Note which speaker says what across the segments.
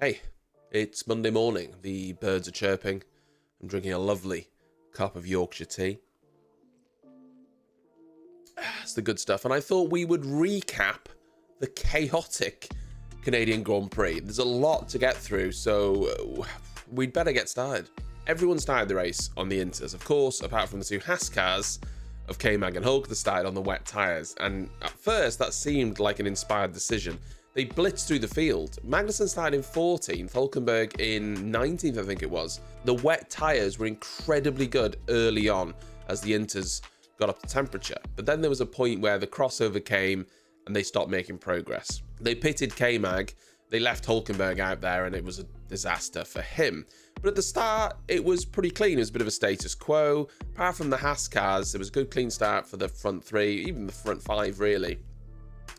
Speaker 1: Hey, it's Monday morning. The birds are chirping. I'm drinking a lovely cup of Yorkshire tea. It's the good stuff. And I thought we would recap the chaotic Canadian Grand Prix. There's a lot to get through, so we'd better get started. Everyone started the race on the Inters, of course, apart from the two Hadz cars of K-Mag and Hulk that started on the wet tyres. And at first, that seemed like an inspired decision. They blitzed through the field. Magnussen started in 14th, Hulkenberg in 19th, I think it was. The wet tyres were incredibly good early on as the Inters got up to temperature. But then there was a point where the crossover came and they stopped making progress. They pitted K-Mag, they left Hulkenberg out there, and it was a disaster for him. But at the start, it was pretty clean. It was a bit of a status quo. Apart from the Hadz cars, there was a good clean start for the front three, even the front five, really.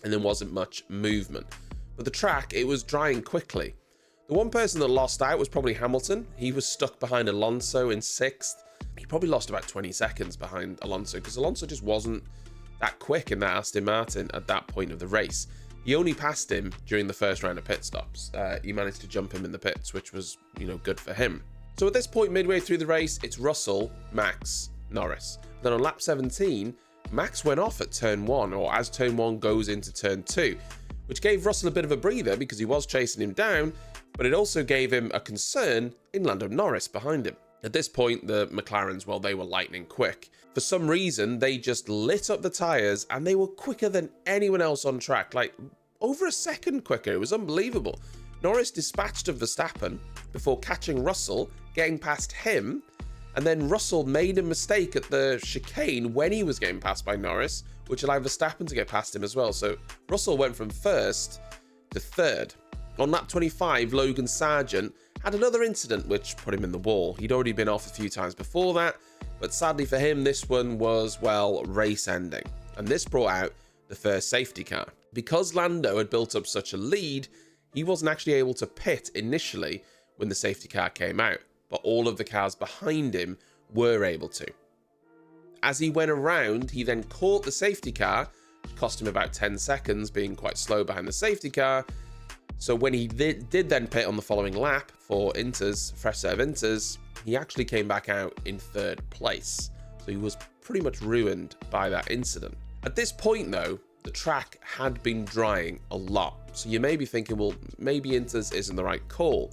Speaker 1: And there wasn't much movement. But the track, it was drying quickly. The one person that lost out was probably Hamilton. He was stuck behind Alonso in 6th. He probably lost about 20 seconds behind Alonso because Alonso just wasn't that quick in that Aston Martin at that point of the race. He only passed him during the first round of pit stops. He managed to jump him in the pits, which was, good for him. So at this point, midway through the race, it's Russell, Max, Norris. Then on lap 17, Max went off at turn 1, or as turn 1 goes into turn 2, which gave Russell a bit of a breather because he was chasing him down, but it also gave him a concern in Lando Norris behind him. At this point, the McLarens, well, they were lightning quick. For some reason, they just lit up the tyres and they were quicker than anyone else on track, like over a second quicker. It was unbelievable. Norris dispatched of Verstappen before catching Russell, getting past him, and then Russell made a mistake at the chicane when he was getting passed by Norris, which allowed Verstappen to get past him as well. So Russell went from 1st to 3rd. On lap 25, Logan Sargent had another incident which put him in the wall. He'd already been off a few times before that, but sadly for him, this one was, well, race ending. And this brought out the first safety car. Because Lando had built up such a lead, he wasn't actually able to pit initially when the safety car came out, but all of the cars behind him were able to. As he went around, he then caught the safety car, which cost him about 10 seconds, being quite slow behind the safety car. So when he did then pit on the following lap for Inters, fresh set of Inters, he actually came back out in 3rd place. So he was pretty much ruined by that incident. At this point, though, the track had been drying a lot. So you may be thinking, well, maybe Inters isn't the right call.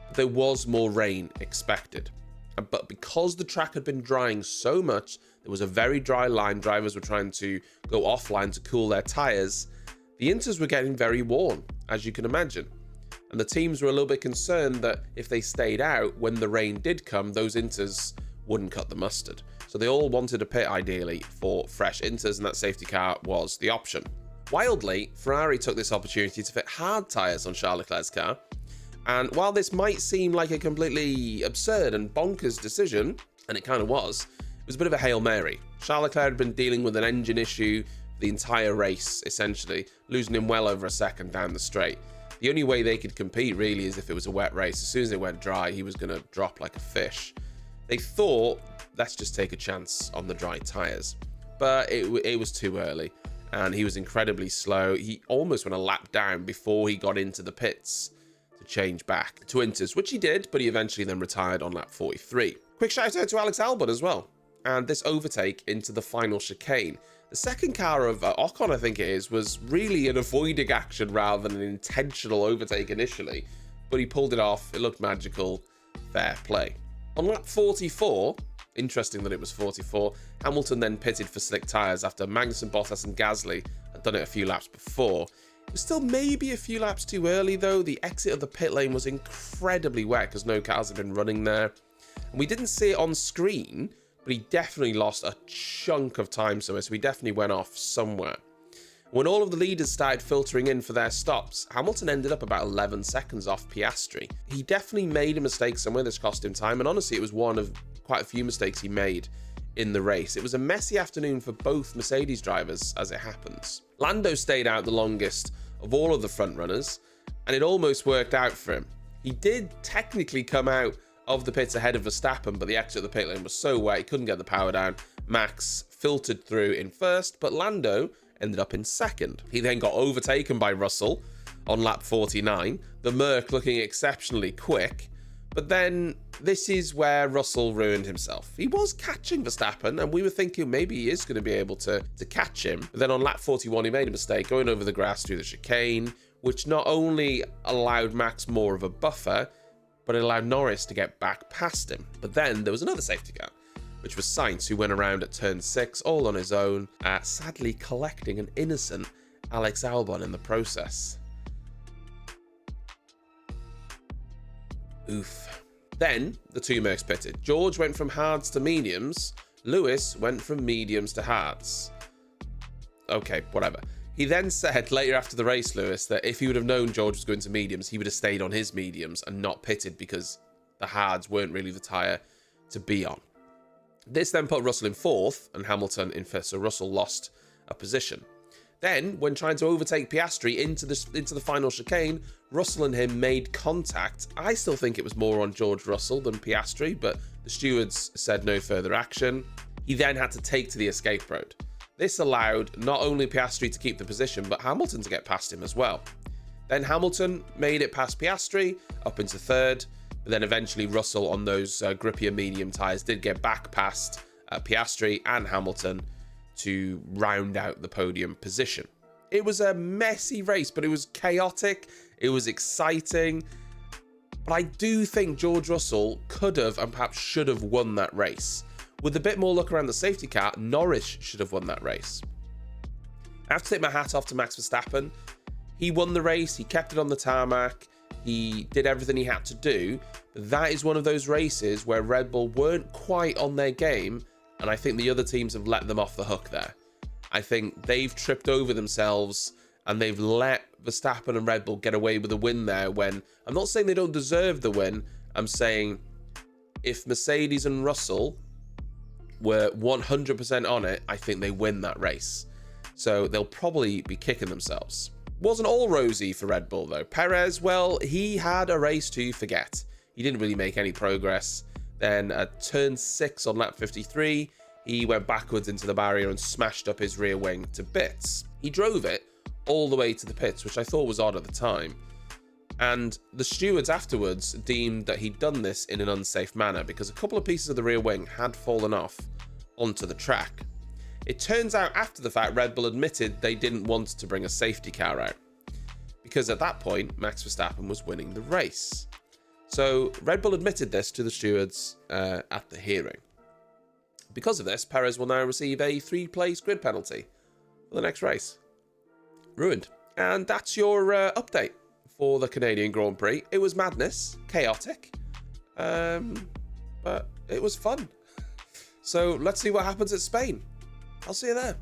Speaker 1: But there was more rain expected. But because the track had been drying so much, there was a very dry line. Drivers were trying to go offline to cool their tyres. The Inters were getting very warm, as you can imagine. And the teams were a little bit concerned that if they stayed out, when the rain did come, those Inters wouldn't cut the mustard. So they all wanted a pit, ideally, for fresh Inters, and that safety car was the option. Wildly, Ferrari took this opportunity to fit hard tyres on Charles Leclerc's car. And while this might seem like a completely absurd and bonkers decision, and it kind of was a bit of a Hail Mary. Charles Leclerc had been dealing with an engine issue the entire race, essentially, losing him well over a second down the straight. The only way they could compete, really, is if it was a wet race. As soon as it went dry, he was going to drop like a fish. They thought, let's just take a chance on the dry tyres. But it was too early, and he was incredibly slow. He almost went a lap down before he got into the pits to change back to Inters, which he did, but he eventually then retired on lap 43. Quick shout out to Alex Albon as well, and this overtake into the final chicane. The second car of Ocon, I think it is, was really an avoiding action rather than an intentional overtake initially, but he pulled it off. It looked magical. Fair play. On lap 44, interesting that it was 44, Hamilton then pitted for slick tyres after Magnussen, Bottas and Gasly had done it a few laps before. It was still maybe a few laps too early though. The exit of the pit lane was incredibly wet because no cars had been running there. And we didn't see it on screen, but he definitely lost a chunk of time somewhere, so he definitely went off somewhere. When all of the leaders started filtering in for their stops, Hamilton ended up about 11 seconds off Piastri. He definitely made a mistake somewhere that's cost him time, and honestly, it was one of quite a few mistakes he made in the race. It was a messy afternoon for both Mercedes drivers, as it happens. Lando stayed out the longest of all of the front runners, and it almost worked out for him. He did technically come out of the pits ahead of Verstappen, but the exit of the pit lane was so wet he couldn't get the power down. Max filtered through in 1st, but Lando ended up in 2nd. He then got overtaken by Russell on lap 49, the Merc looking exceptionally quick. But then this is where Russell ruined himself. He was catching Verstappen, and we were thinking maybe he is going to be able to catch him. But then on lap 41, he made a mistake going over the grass through the chicane, which not only allowed Max more of a buffer, but it allowed Norris to get back past him. But then there was another safety car, which was Sainz, who went around at turn 6 all on his own, sadly collecting an innocent Alex Albon in the process. Oof. Then the two Mercs pitted. George went from hards to mediums. Lewis went from mediums to hards. Okay, whatever. He then said later after the race, Lewis, that if he would have known George was going to mediums, he would have stayed on his mediums and not pitted because the hards weren't really the tyre to be on. This then put Russell in 4th and Hamilton in 5th, so Russell lost a position. Then, when trying to overtake Piastri into the final chicane, Russell and him made contact. I still think it was more on George Russell than Piastri, but the stewards said no further action. He then had to take to the escape road. This allowed not only Piastri to keep the position, but Hamilton to get past him as well. Then Hamilton made it past Piastri, up into 3rd, but then eventually Russell on those grippier medium tyres did get back past Piastri and Hamilton to round out the podium position. It was a messy race, but it was chaotic, it was exciting, but I do think George Russell could have and perhaps should have won that race. With a bit more luck around the safety car, Norris should have won that race. I have to take my hat off to Max Verstappen. He won the race, he kept it on the tarmac, he did everything he had to do, but that is one of those races where Red Bull weren't quite on their game, and I think the other teams have let them off the hook there. I think they've tripped over themselves and they've let Verstappen and Red Bull get away with a win there when, I'm not saying they don't deserve the win, I'm saying if Mercedes and Russell were 100% on it, I think they win that race. So they'll probably be kicking themselves. Wasn't all rosy for Red Bull though. Perez, well, he had a race to forget. He didn't really make any progress. Then at turn 6 on lap 53, he went backwards into the barrier and smashed up his rear wing to bits. He drove it all the way to the pits, which I thought was odd at the time. And the stewards afterwards deemed that he'd done this in an unsafe manner because a couple of pieces of the rear wing had fallen off onto the track. It turns out after the fact, Red Bull admitted they didn't want to bring a safety car out because at that point, Max Verstappen was winning the race. So Red Bull admitted this to the stewards at the hearing. Because of this, Perez will now receive a 3-place grid penalty for the next race. Ruined. And that's your update for the Canadian Grand Prix. It was madness, chaotic, but it was fun. So let's see what happens at Spain. I'll see you there.